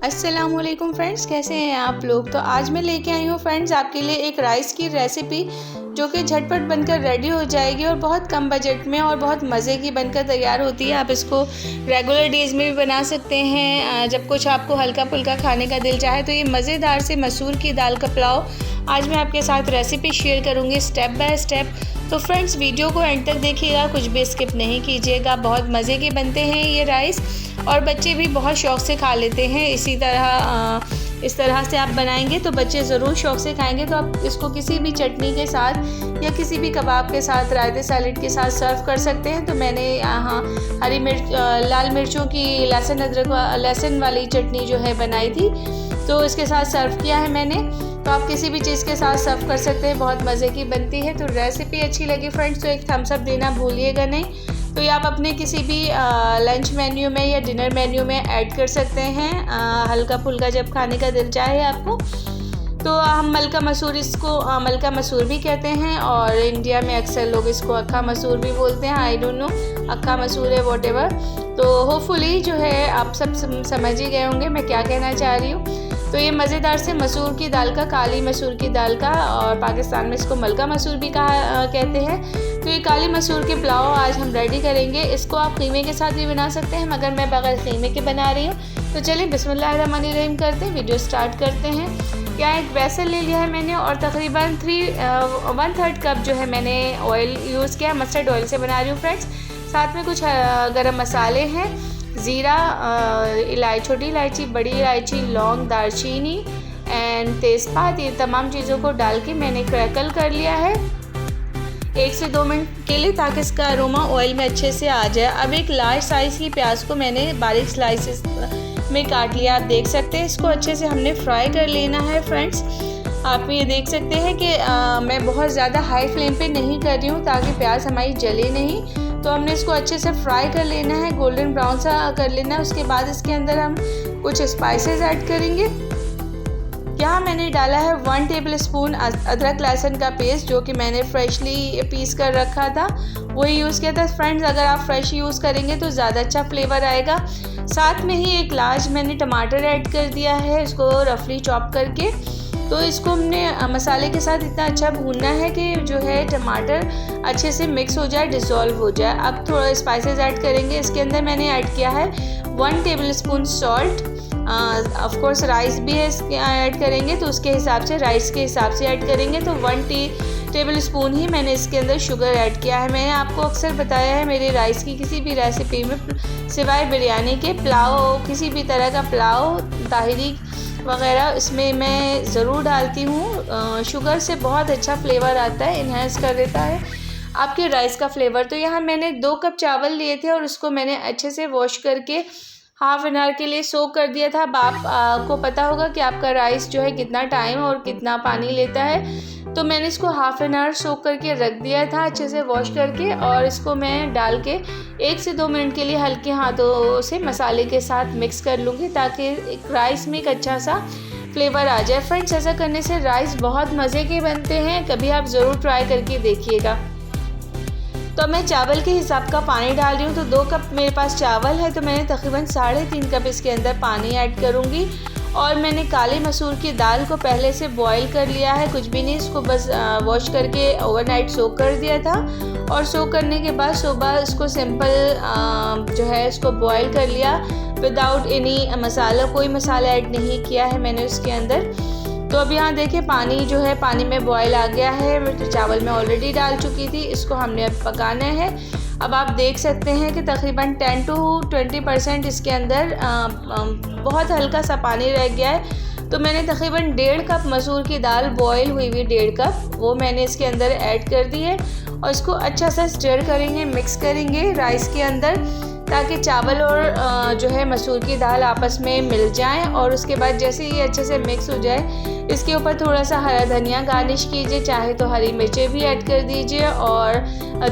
अस्सलामुअलैकुम फ्रेंड्स, कैसे हैं आप लोग। तो आज मैं लेके आई हूँ फ्रेंड्स आपके लिए एक राइस की रेसिपी जो कि झटपट बनकर रेडी हो जाएगी और बहुत कम बजट में और बहुत मज़े की बनकर तैयार होती है। आप इसको रेगुलर डेज़ में भी बना सकते हैं, जब कुछ आपको हल्का फुल्का खाने का दिल चाहे। तो ये मज़ेदार से मसूर की दाल का पुलाव आज मैं आपके साथ रेसिपी शेयर करूँगी स्टेप बाय स्टेप। तो फ्रेंड्स वीडियो को एंड तक देखिएगा, कुछ भी स्किप नहीं कीजिएगा। बहुत मज़े के बनते हैं ये राइस और बच्चे भी बहुत शौक़ से खा लेते हैं। इस तरह से आप बनाएंगे तो बच्चे ज़रूर शौक़ से खाएंगे। तो आप इसको किसी भी चटनी के साथ या किसी भी कबाब के साथ, रायते सैलेड के साथ सर्व कर सकते हैं। तो मैंने यहाँ हरी मिर्च, लाल मिर्चों की लहसुन वाली चटनी जो है बनाई थी, तो इसके साथ सर्व किया है मैंने। तो आप किसी भी चीज़ के साथ सर्व कर सकते हैं, बहुत मज़े की बनती है। तो रेसिपी अच्छी लगी फ्रेंड्स तो एक थम्स अप देना भूलिएगा नहीं। तो ये आप अपने किसी भी लंच मेन्यू में या डिनर मेन्यू में ऐड कर सकते हैं, हल्का फुल्का जब खाने का दिल चाहे आपको। तो हम मलका मसूर भी कहते हैं और इंडिया में अक्सर लोग इसको अक्खा मसूर भी बोलते हैं। आई डोंट नो, अक्खा मसूर है व्हाटएवर। तो होपफुली जो है आप सब समझ ही गए होंगे मैं क्या कहना चाह रही हूँ। तो ये मज़ेदार से मसूर की दाल का, काली मसूर की दाल का, और पाकिस्तान में इसको मलका मसूर भी कहते हैं। तो ये काली मसूर के पुलाव आज हम रेडी करेंगे। इसको आप कीमे के साथ भी बना सकते हैं, मगर मैं बगैर कीमे के बना रही हूँ। तो चलिए बिस्मिल्लाहिर्रहमानिर्रहीम करते हैं, वीडियो स्टार्ट करते हैं। क्या एक बेसन ले लिया है मैंने और तकरीबन 1/3 कप जो है मैंने ऑयल यूज़ किया, मस्टर्ड ऑयल से बना रही हूँ फ्रेंड्स। साथ में कुछ गरम मसाले हैं, ज़ीरा, छोटी इलायची, बड़ी इलायची, लौंग, दालचीनी एंड तेज़पात, ये तमाम चीज़ों को डाल के मैंने क्रैकल कर लिया है 1 से 2 मिनट के लिए, ताकि इसका अरोमा ऑयल में अच्छे से आ जाए। अब एक लार्ज साइज़ की प्याज को मैंने बारीक स्लाइसेस में काट लिया। आप देख सकते हैं इसको अच्छे से हमने फ्राई कर लेना है फ्रेंड्स। आप ये देख सकते हैं कि मैं बहुत ज़्यादा हाई फ्लेम पे नहीं कर रही हूँ ताकि प्याज हमारी जले नहीं। तो हमने इसको अच्छे से फ्राई कर लेना है, गोल्डन ब्राउन सा कर लेना है। उसके बाद इसके अंदर हम कुछ स्पाइसेस ऐड करेंगे। यहाँ मैंने डाला है 1 टेबल स्पून अदरक लहसुन का पेस्ट, जो कि मैंने फ्रेशली पीस कर रखा था, वही यूज़ किया था फ्रेंड्स। अगर आप फ्रेश यूज़ करेंगे तो ज़्यादा अच्छा फ्लेवर आएगा। साथ में ही एक लार्ज मैंने टमाटर ऐड कर दिया है, इसको रफली चॉप करके। तो इसको हमने मसाले के साथ इतना अच्छा भूनना है कि जो है टमाटर अच्छे से मिक्स हो जाए, डिज़ोल्व हो जाए। अब थोड़ा स्पाइसेस ऐड करेंगे। इसके अंदर मैंने ऐड किया है 1 table spoon salt. Of course rice भी है ऐड करेंगे तो उसके हिसाब से, राइस के हिसाब से ऐड करेंगे। तो 1 टेबल स्पून ही मैंने इसके अंदर शुगर ऐड किया है। मैंने आपको अक्सर बताया है मेरे राइस की किसी भी रेसिपी में, सिवाय बिरयानी के, पुलाव, किसी भी तरह का पुलाव, ताहिरी वगैरह, इसमें मैं ज़रूर डालती हूँ। शुगर से बहुत अच्छा फ्लेवर आता है, इन्हेंस कर देता है आपके राइस का फ्लेवर। तो यहाँ मैंने 2 कप चावल लिए थे और उसको मैंने अच्छे से वॉश करके हाफ़ एन आवर के लिए सोक कर दिया था। अब आपको पता होगा कि आपका राइस जो है कितना टाइम और कितना पानी लेता है। तो मैंने इसको हाफ़ एन आवर सोक करके रख दिया था अच्छे से वॉश करके, और इसको मैं डाल के 1 से 2 मिनट के लिए हल्के हाथों से मसाले के साथ मिक्स कर लूँगी, ताकि एक राइस में एक अच्छा सा फ्लेवर आ जाए। फ्रेंड्स ऐसा करने से राइस बहुत मज़े के बनते हैं, कभी आप ज़रूर ट्राई करके देखिएगा। तो मैं चावल के हिसाब का पानी डाल रही हूँ। तो 2 कप मेरे पास चावल है, तो मैंने तकरीबन 3.5 कप इसके अंदर पानी ऐड करूँगी। और मैंने काली मसूर की दाल को पहले से बॉईल कर लिया है, कुछ भी नहीं, इसको बस वॉश करके ओवरनाइट सोक कर दिया था। और सोक करने के बाद सुबह इसको सिंपल जो है इसको बॉईल कर लिया, विदाउट एनी मसाला, कोई मसाला ऐड नहीं किया है मैंने उसके अंदर। तो अब यहाँ देखिए पानी जो है, पानी में बॉयल आ गया है। तो चावल में ऑलरेडी डाल चुकी थी, इसको हमने अब पकाना है। अब आप देख सकते हैं कि तकरीबन 10 to 20% इसके अंदर बहुत हल्का सा पानी रह गया है। तो मैंने तकरीबन 1.5 कप मसूर की दाल, बॉयल हुई 1.5 कप, वो मैंने इसके अंदर ऐड कर दी है। और इसको अच्छा सा स्टर करेंगे, मिक्स करेंगे राइस के अंदर, ताकि चावल और जो है मसूर की दाल आपस में मिल जाएं। और उसके बाद जैसे ये अच्छे से मिक्स हो जाए, इसके ऊपर थोड़ा सा हरा धनिया गार्निश कीजिए, चाहे तो हरी मिर्चें भी ऐड कर दीजिए, और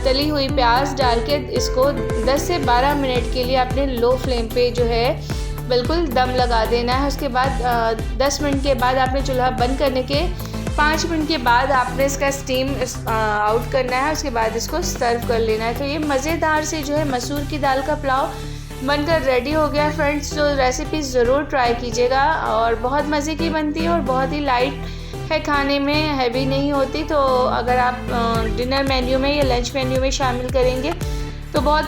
तली हुई प्याज डाल के इसको 10 से 12 मिनट के लिए अपने लो फ्लेम पे जो है बिल्कुल दम लगा देना है। उसके बाद 10 मिनट के बाद आपने चूल्हा बंद करने के 5 मिनट के बाद आपने इसका स्टीम आउट करना है। उसके बाद इसको सर्व कर लेना है। तो ये मज़ेदार से जो है मसूर की दाल का पुलाव बनकर रेडी हो गया फ्रेंड्स। तो रेसिपी ज़रूर ट्राई कीजिएगा और बहुत मज़े की बनती है और बहुत ही लाइट है खाने में, हैवी नहीं होती। तो अगर आप डिनर मेन्यू में या लंच मेन्यू में शामिल करेंगे तो बहुत